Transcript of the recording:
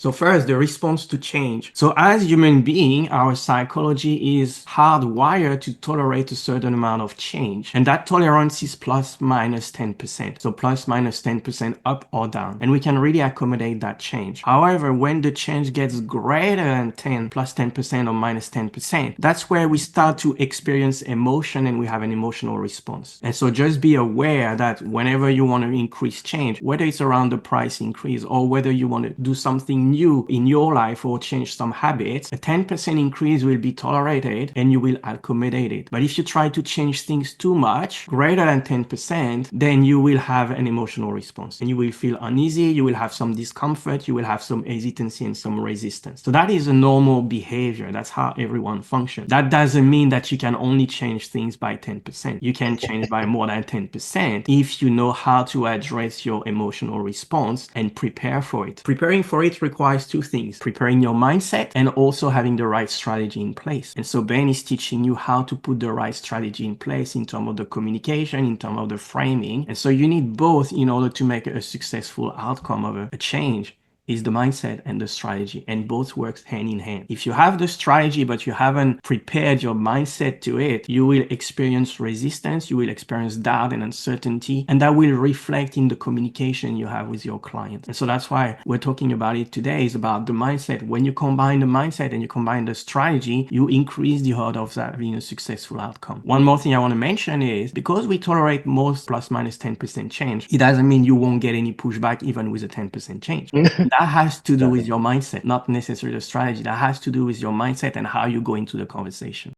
So first, the response to change. So as human being, our psychology is hardwired to tolerate a certain amount of change. And that tolerance is plus minus 10%. So plus minus 10% up or down. And we can really accommodate that change. However, when the change gets greater than 10, plus 10% or minus 10%, that's where we start to experience emotion and we have an emotional response. And so just be aware that whenever you want to increase change, whether it's around the price increase or whether you want to do something new in your life or change some habits, a 10% increase will be tolerated and you will accommodate it. But if you try to change things too much, greater than 10%, then you will have an emotional response and you will feel uneasy, you will have some discomfort, you will have some hesitancy and some resistance. So that is a normal behavior. That's how everyone functions. That doesn't mean that you can only change things by 10%. You can change by more than 10% if you know how to address your emotional response and prepare for it. Preparing for it requires two things: preparing your mindset and also having the right strategy in place. And so Ben is teaching you how to put the right strategy in place in terms of the communication, in terms of the framing. And so you need both in order to make a successful outcome of a change. Is the mindset and the strategy, and both works hand in hand. If you have the strategy but you haven't prepared your mindset to it, you will experience resistance, you will experience doubt and uncertainty, and that will reflect in the communication you have with your client. And so that's why we're talking about it today, is about the mindset. When you combine the mindset and you combine the strategy, you increase the odds of that being a successful outcome. One more thing I want to mention is, because we tolerate most plus minus 10% change, it doesn't mean you won't get any pushback even with a 10% change. That has to do with your mindset, not necessarily the strategy. That has to do with your mindset and how you go into the conversation.